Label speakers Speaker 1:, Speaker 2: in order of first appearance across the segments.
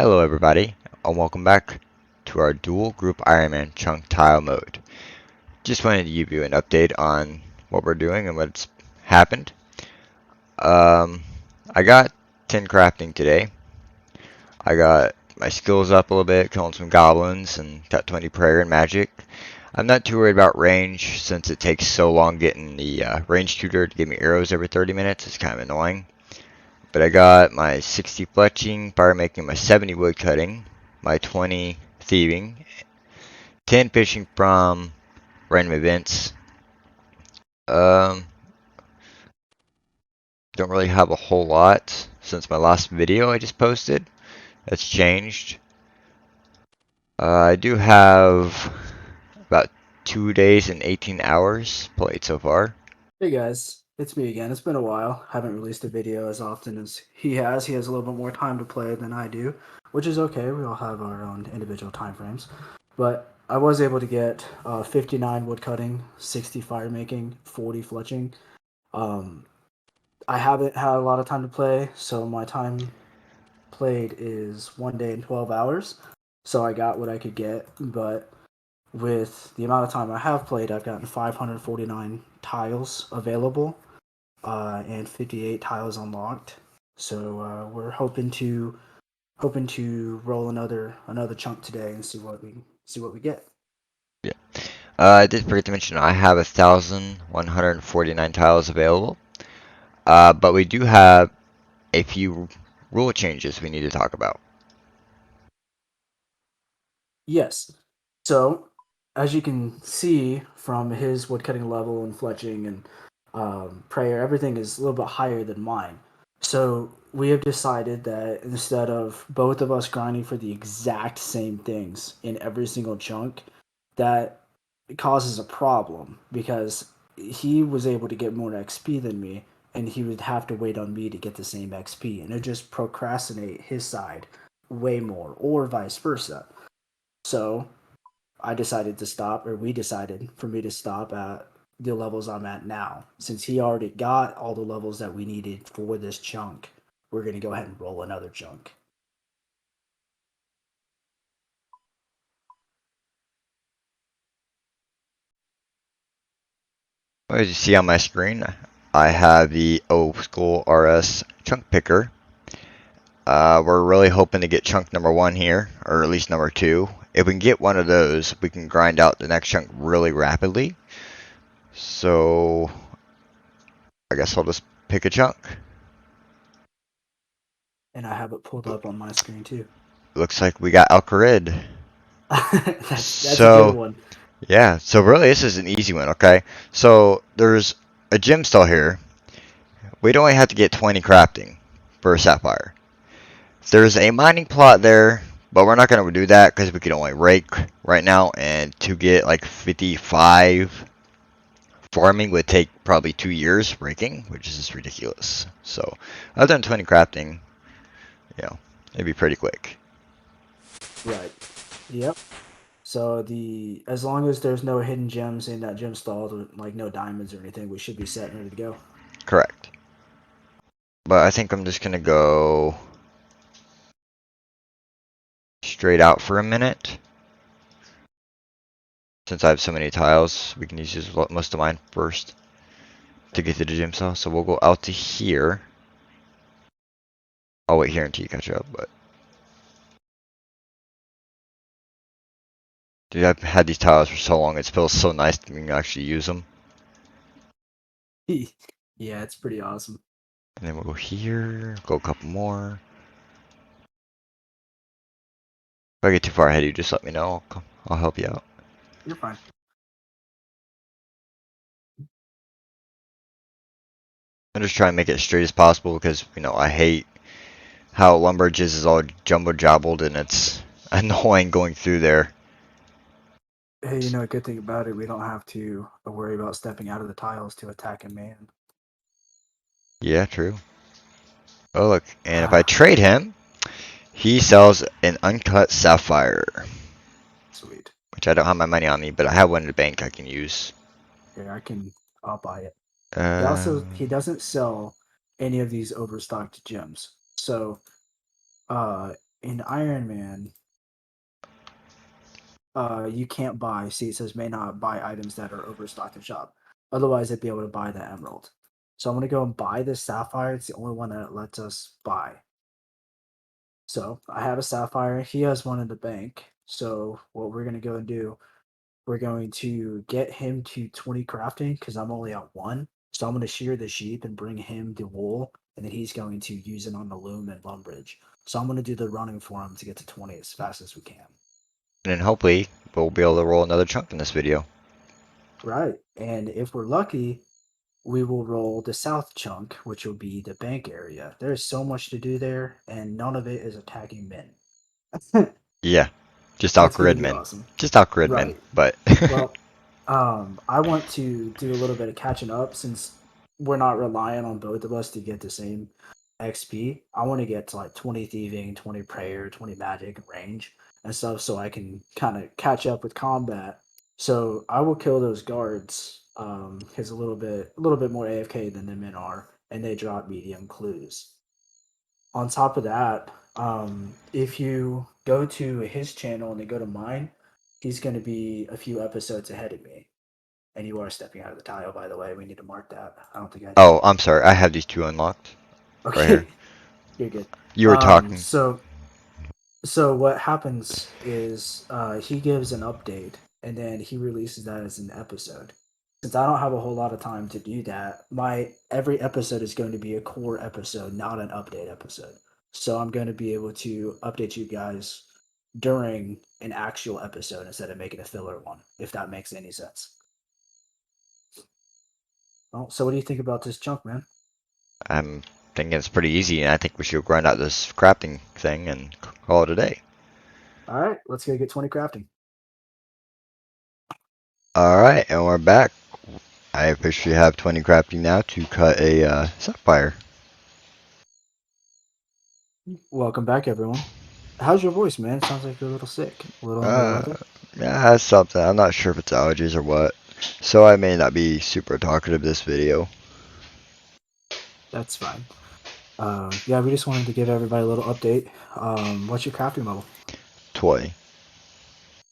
Speaker 1: Hello everybody, and welcome back to our dual group Ironman chunk tile mode. Just wanted to give you an update on what we're doing and what's happened. Um, I got 10 crafting today. I got my skills up a little bit, killing some goblins, and got 20 prayer and magic. I'm not too worried about range since it takes so long getting the range tutor to give me arrows every 30 minutes. It's kind of annoying. But I got my 60 fletching, fire making, my 70 wood cutting, my 20 thieving, 10 fishing from random events. Um, don't really have a whole lot since my last video I just posted. That's changed. I do have about 2 days and 18 hours played so far.
Speaker 2: Hey guys, it's me again. It's been a while. Haven't released a video as often as he has. He has a little bit more time to play than I do, which is okay. We all have our own individual time frames. But I was able to get 59 woodcutting, 60 fire making, 40 fletching. Um, I haven't had a lot of time to play, so my time played is 1 day and 12 hours. So I got what I could get, but with the amount of time I have played, I've gotten 549 tiles available and 58 tiles unlocked. So we're hoping to roll another chunk today and see what we get.
Speaker 1: Yeah. I did forget to mention I have 1,149 tiles available. But we do have a few rule changes we need to talk about.
Speaker 2: Yes. So as you can see from his woodcutting level and fletching and prayer, everything is a little bit higher than mine. So we have decided that instead of both of us grinding for the exact same things in every single chunk, that causes a problem because he was able to get more XP than me, and he would have to wait on me to get the same XP, and it just procrastinate his side way more, or vice versa. So I decided to stop, or we decided for me to stop at the levels I'm at now. Since he already got all the levels that we needed for this chunk, we're going to go ahead and roll another chunk.
Speaker 1: As you see on my screen, I have the old school RS chunk picker. We're really hoping to get chunk number 1 here, or at least number 2. If we can get one of those, we can grind out the next chunk really rapidly. So, I guess I'll just pick a chunk.
Speaker 2: And I have it pulled up on my screen too.
Speaker 1: Looks like we got Alcarid.
Speaker 2: That's a good
Speaker 1: So,
Speaker 2: one.
Speaker 1: yeah, so really this is an easy one, okay? So, there's a gem stall here. We'd only have to get 20 crafting for a sapphire. There's a mining plot there, but we're not going to do that because we can only rake right now, and to get like 55 farming would take probably 2 years raking, which is just ridiculous. So I've done 20 crafting, it'd be pretty quick.
Speaker 2: Right. Yep. So the as long as there's no hidden gems in that gem stall, like no diamonds or anything, we should be set and ready to go.
Speaker 1: Correct. But I think I'm just going to go straight out for a minute. Since I have so many tiles, we can use most of mine first to get to the gym cell. So we'll go out to here. I'll wait here until you catch up, but dude, I've had these tiles for so long, it feels so nice to me to actually use them.
Speaker 2: Yeah, it's pretty awesome.
Speaker 1: And then we'll go here, go a couple more. If I get too far ahead, you just let me know. I'll help you out.
Speaker 2: You're fine.
Speaker 1: I'm just trying to make it as straight as possible because, I hate how Lumbridge is all jumbo jobbled and it's annoying going through there.
Speaker 2: Hey, a good thing about it, we don't have to worry about stepping out of the tiles to attack a man.
Speaker 1: Yeah, true. Oh, look. And if I trade him, he sells an uncut sapphire,
Speaker 2: Sweet.
Speaker 1: which I don't have my money on me, but I have one in the bank I can use.
Speaker 2: Here, I'll buy it. He
Speaker 1: Um,
Speaker 2: doesn't sell any of these overstocked gems. So, in Ironman, you can't buy. See, it says may not buy items that are overstocked in shop. Otherwise, they'd be able to buy the emerald. So I'm gonna go and buy this sapphire. It's the only one that it lets us buy. So I have a sapphire. He has one in the bank. So what we're gonna go and do, we're going to get him to 20 crafting because I'm only at one. So I'm gonna shear the sheep and bring him the wool, and then he's going to use it on the loom and lumbridge. So I'm gonna do the running for him to get to 20 as fast as we can.
Speaker 1: And then hopefully we'll be able to roll another chunk in this video.
Speaker 2: Right. And if we're lucky, we will roll the south chunk, which will be the bank area. There's so much to do there, and none of it is attacking men.
Speaker 1: Yeah, just
Speaker 2: That's
Speaker 1: outgrid
Speaker 2: gonna be
Speaker 1: men.
Speaker 2: awesome.
Speaker 1: Just outgrid men,
Speaker 2: Right.
Speaker 1: but
Speaker 2: Well, I want to do a little bit of catching up since we're not relying on both of us to get the same XP. I want to get to like 20 thieving, 20 prayer, 20 magic range and stuff so I can kind of catch up with combat. So I will kill those guards because a little bit more AFK than the men are, and they drop medium clues. On top of that, if you go to his channel and then go to mine, he's going to be a few episodes ahead of me. And you are stepping out of the tile, by the way. We need to mark that. I don't think I did.
Speaker 1: oh, I'm sorry. I have these two unlocked right here.
Speaker 2: Okay, you're good.
Speaker 1: You were
Speaker 2: Um,
Speaker 1: talking.
Speaker 2: so so what happens is he gives an update and then he releases that as an episode. Since I don't have a whole lot of time to do that, my every episode is going to be a core episode, not an update episode. So I'm going to be able to update you guys during an actual episode instead of making a filler one, if that makes any sense. Well, so what do you think about this chunk, man?
Speaker 1: I'm thinking it's pretty easy, and I think we should grind out this crafting thing and call it a day.
Speaker 2: All right, let's go get 20 crafting.
Speaker 1: Alright, and we're back. I officially have 20 crafting now to cut a sapphire.
Speaker 2: Welcome back, everyone. How's your voice, man? It sounds like you're a little sick, a little under the
Speaker 1: Uh,
Speaker 2: weather.
Speaker 1: yeah, that's something. I'm not sure if it's allergies or what. So I may not be super talkative this video.
Speaker 2: That's fine. Yeah, we just wanted to give everybody a little update. What's your crafting level?
Speaker 1: 20.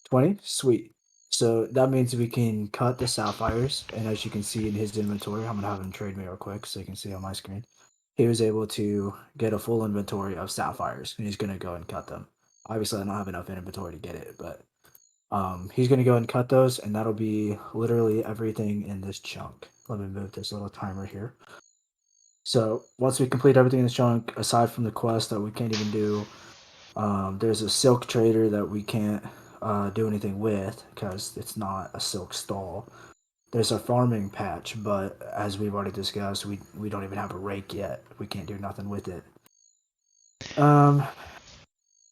Speaker 2: 20? Sweet. So that means we can cut the sapphires, and as you can see in his inventory, I'm gonna have him trade me real quick so you can see on my screen. He was able to get a full inventory of sapphires, and he's gonna go and cut them. Obviously, I don't have enough inventory to get it, but he's gonna go and cut those, and that'll be literally everything in this chunk. Let me move this little timer here. So once we complete everything in this chunk, aside from the quest that we can't even do, there's a silk trader that we can't do anything with because it's not a silk stall. There's a farming patch, but as we've already discussed, we don't even have a rake yet. We can't do nothing with it. Um,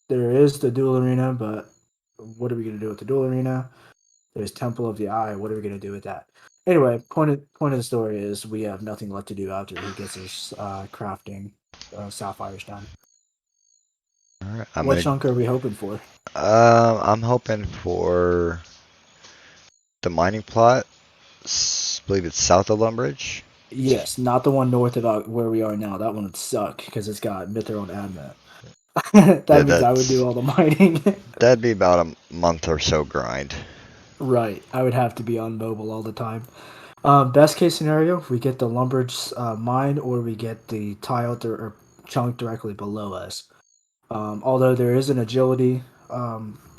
Speaker 2: there is the duel arena, but what are we gonna do with the duel arena? There's Temple of the Eye. What are we gonna do with that? Anyway, point of the story is we have nothing left to do after he gets his crafting sapphires done.
Speaker 1: Alright,
Speaker 2: What chunk are we hoping for?
Speaker 1: I'm hoping for the mining plot. Believe it's south of Lumbridge.
Speaker 2: Yes, not the one north of where we are now. That one would suck because it's got Mithril and Admit.
Speaker 1: Yeah,
Speaker 2: That means I would do all the mining.
Speaker 1: that'd be about a month or so grind.
Speaker 2: Right, I would have to be on mobile all the time. Best case scenario, we get the Lumbridge mine or we get the tile or chunk directly below us. Although there is an agility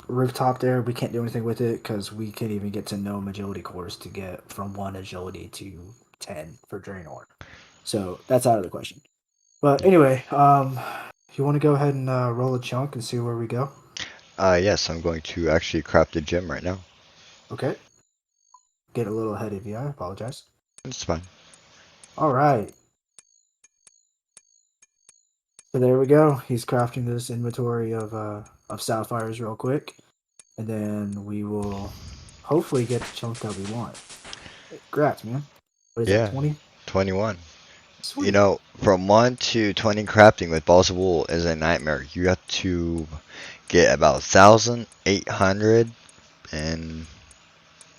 Speaker 2: rooftop there, we can't do anything with it because we can't even get to gnome agility cores to get from 1 agility to 10 for Draenor. So that's out of the question. But anyway, you want to go ahead and roll a chunk and see where we go?
Speaker 1: Yes, I'm going to actually craft a gym right now.
Speaker 2: Okay. Get a little ahead of you. I apologize.
Speaker 1: It's fine.
Speaker 2: All right. So there we go. He's crafting this inventory of sapphires real quick, and then we will hopefully get the chunk that we want. Congrats, man. What is that?
Speaker 1: Yeah,
Speaker 2: 20?
Speaker 1: 21. You
Speaker 2: Sweet.
Speaker 1: know, from 1 to 20 crafting with balls of wool is a nightmare. You have to get about 1,800 and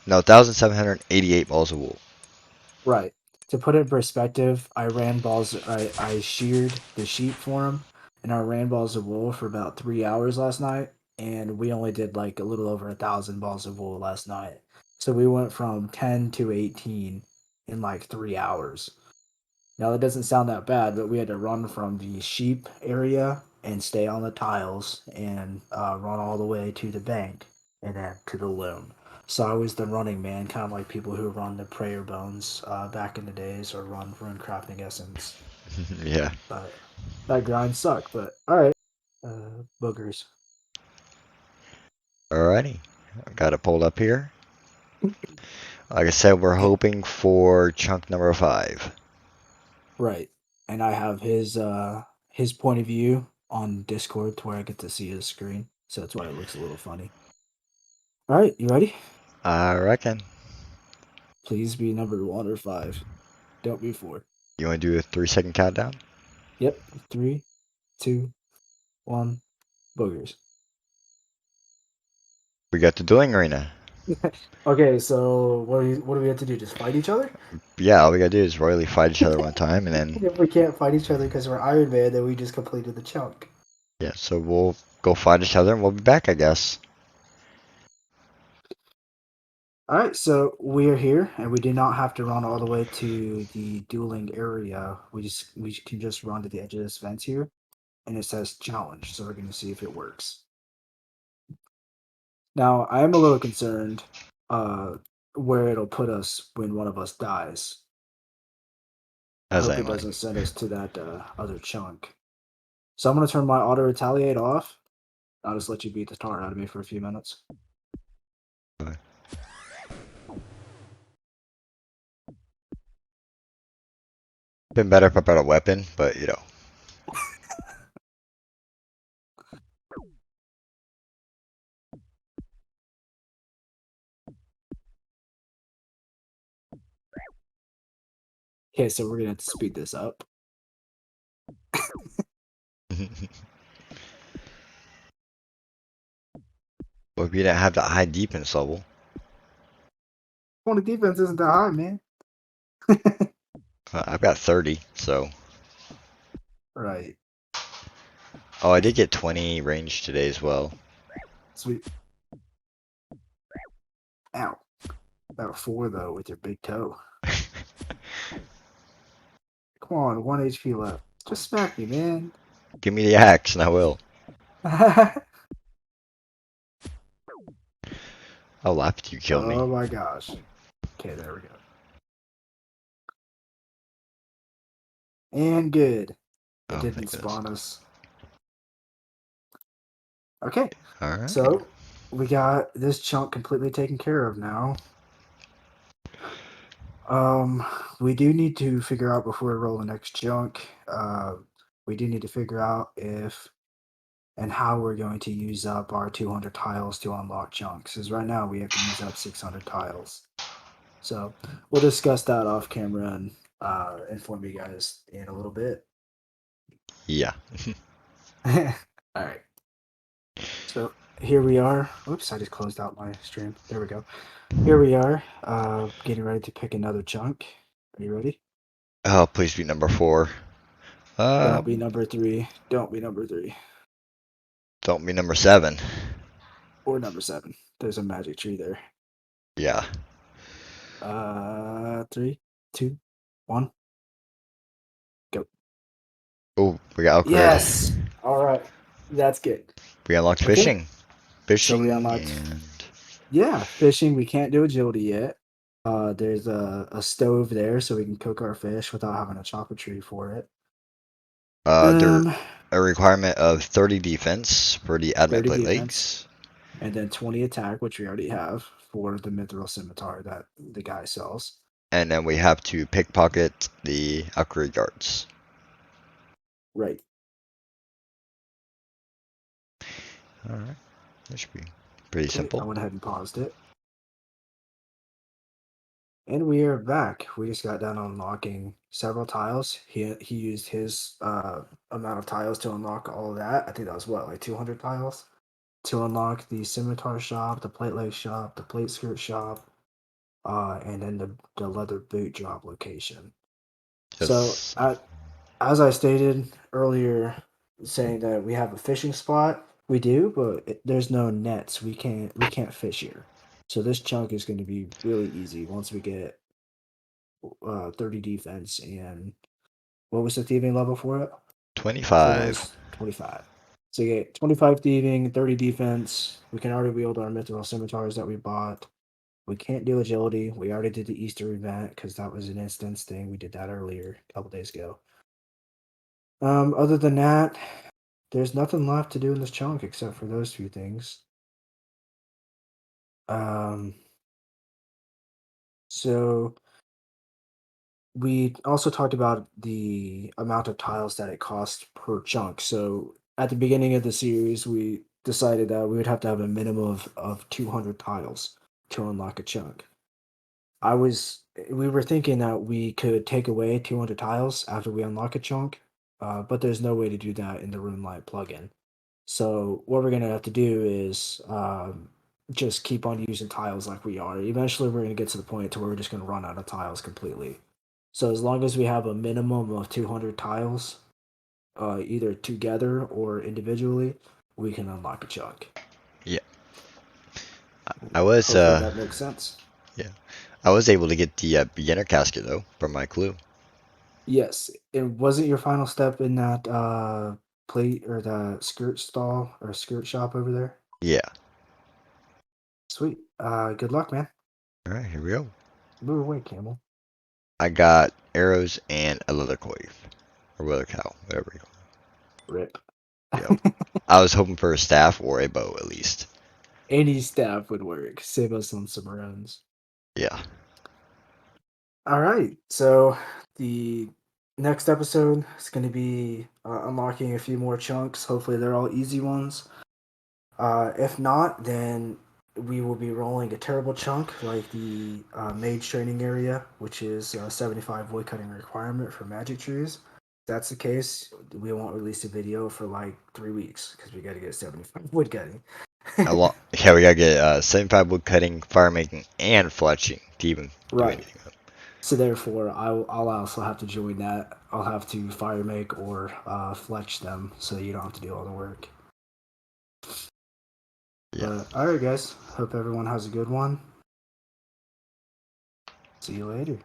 Speaker 1: no, 1,788 balls of wool.
Speaker 2: Right. To put it in perspective, I ran balls. I sheared the sheep for him, and I ran balls of wool for about 3 hours last night, and we only did like a little over 1,000 balls of wool last night. So we went from 10 to 18 in like 3 hours. Now that doesn't sound that bad, but we had to run from the sheep area and stay on the tiles and run all the way to the bank and then to the loom. So I was the running man, kind of like people who run the prayer bones back in the days or run rune crafting essence.
Speaker 1: Yeah.
Speaker 2: But that grind sucked. But all right, boogers.
Speaker 1: Alrighty. Got it pulled up here. Like I said, we're
Speaker 2: Okay,
Speaker 1: hoping for chunk number 5.
Speaker 2: right. And I have his point of view on Discord to where I get to see his screen. So that's why it looks a little funny. All right, you ready?
Speaker 1: I reckon.
Speaker 2: Please be number 1 or 5. Don't be 4.
Speaker 1: You want to do a 3-second countdown?
Speaker 2: Yep. 3, 2, 1. Boogers.
Speaker 1: We got the dueling arena.
Speaker 2: Okay, so what do we have to do? Just fight each other?
Speaker 1: Yeah, all we gotta do is royally fight each other one time, and then
Speaker 2: If we can't fight each other because we're Iron Man, then we just completed the chunk.
Speaker 1: yeah, so we'll go fight each other, and we'll be back, I guess.
Speaker 2: All right, so we are here, and we do not have to run all the way to the dueling area. We can just run to the edge of this fence here, and it says challenge. So we're going to see if it works. Now, I am a little concerned uh, where it'll put us when one of us dies. I
Speaker 1: As
Speaker 2: hope
Speaker 1: I
Speaker 2: it
Speaker 1: am.
Speaker 2: doesn't send us to that other chunk. So I'm going to turn my auto retaliate off. I'll just let you beat the tar out of me for a few minutes.
Speaker 1: Been better if I brought a weapon, but you know.
Speaker 2: Okay, so we're going to have to speed this up.
Speaker 1: But we didn't have that high defense level.
Speaker 2: Well, the defense isn't that high, man.
Speaker 1: I've got 30, so.
Speaker 2: Right.
Speaker 1: Oh, I did get 20 range today as well.
Speaker 2: Sweet. Ow. About 4, though, with your big toe. Come on, 1 HP left. Just smack me, man.
Speaker 1: Give me the axe, and I will. I'll laugh if you kill me.
Speaker 2: Oh my gosh. Okay, there we go. And good. It
Speaker 1: Oh,
Speaker 2: didn't
Speaker 1: thank goodness.
Speaker 2: spawn us. Okay,
Speaker 1: Alright.
Speaker 2: so we got this chunk completely taken care of now. Um, we do need to figure out before we roll the next chunk. We do need to figure out if and how we're going to use up our 200 tiles to unlock chunks. Because right now we have to use up 600 tiles. So we'll discuss that off camera and inform you guys in a little bit.
Speaker 1: Yeah.
Speaker 2: All right. So here we are. Oops, I just closed out my stream. There we go. Here we are, getting ready to pick another chunk. Are you ready?
Speaker 1: Oh, please be number 4.
Speaker 2: Don't be
Speaker 1: Um,
Speaker 2: number 3. Don't be number 3.
Speaker 1: don't be number 7.
Speaker 2: Or number 7. There's a magic tree there.
Speaker 1: Yeah.
Speaker 2: 3, 2, 1, go.
Speaker 1: Oh, we got upgrade.
Speaker 2: Yes. All right. That's good.
Speaker 1: We unlocked
Speaker 2: Okay.
Speaker 1: fishing.
Speaker 2: So we
Speaker 1: Fishing
Speaker 2: unlocked.
Speaker 1: and
Speaker 2: Yeah, fishing. We can't do agility yet. There's a stove there, so we can cook our fish without having to chop a tree for it.
Speaker 1: there
Speaker 2: Um,
Speaker 1: a requirement of 30 defense for the adamant
Speaker 2: 30
Speaker 1: plate
Speaker 2: defense,
Speaker 1: legs,
Speaker 2: and then 20 attack, which we already have for the mithril scimitar that the guy sells.
Speaker 1: and then we have to pickpocket the upgrade guards.
Speaker 2: Right.
Speaker 1: All right, that should be pretty
Speaker 2: Okay, I
Speaker 1: simple.
Speaker 2: went ahead and paused it. And we are back. We just got done unlocking several tiles. He used his amount of tiles to unlock all of that. I think that was what, like 200 tiles to unlock the scimitar shop, the plate leg shop, the plate skirt shop, and then the leather boot job location. So,
Speaker 1: Just
Speaker 2: as I stated earlier saying that we have a fishing spot. We do, but there's no nets. We can't fish here. So this chunk is going to be really easy once we get 30 defense and what was the thieving level for it? For
Speaker 1: 25.
Speaker 2: those 25. So you get 25 thieving, 30 defense. We can already wield our mythical scimitars that we bought. We can't do agility. We already did the Easter event because that was an instance thing. We did that earlier, a couple days ago. Other than that, there's nothing left to do in this chunk except for those few things. Um, so we also talked about the amount of tiles that it costs per chunk. So at the beginning of the series, we decided that we would have to have a minimum of 200 tiles to unlock a chunk. We were thinking that we could take away 200 tiles after we unlock a chunk, but there's no way to do that in the Runelight plugin. So what we're gonna have to do is just keep on using tiles like we are. Eventually, we're gonna get to the point to where we're just gonna run out of tiles completely. So as long as we have a minimum of 200 tiles, either together or individually, we can unlock a chunk.
Speaker 1: Yeah. I was
Speaker 2: Hopefully that makes sense.
Speaker 1: yeah. I was able to get the beginner casket though from my clue.
Speaker 2: Yes, it wasn't your final step in that plate or the skirt stall or skirt shop over there.
Speaker 1: Yeah.
Speaker 2: Sweet. Good luck, man.
Speaker 1: All right, here we go.
Speaker 2: Move away, camel.
Speaker 1: I got arrows and a leather coif or leather cow, whatever you call
Speaker 2: Rip.
Speaker 1: it. Yep. I was hoping for a staff or a bow at least.
Speaker 2: Any staff would work. Save us on some runs.
Speaker 1: Yeah.
Speaker 2: All right. So the next episode is going to be unlocking a few more chunks. Hopefully, they're all easy ones. If not, then we will be rolling a terrible chunk like the mage training area, which is 75 wood cutting requirement for magic trees. If that's the case, we won't release a video for like 3 weeks because we got to get 75 wood cutting.
Speaker 1: Yeah, we gotta get 75 wood cutting, fire making, and fletching to even do
Speaker 2: Right.
Speaker 1: anything.
Speaker 2: So therefore, I'll also have to join that. I'll have to fire make or fletch them, so you don't have to do all the work.
Speaker 1: Yeah.
Speaker 2: But all right, guys. Hope everyone has a good one. See you later.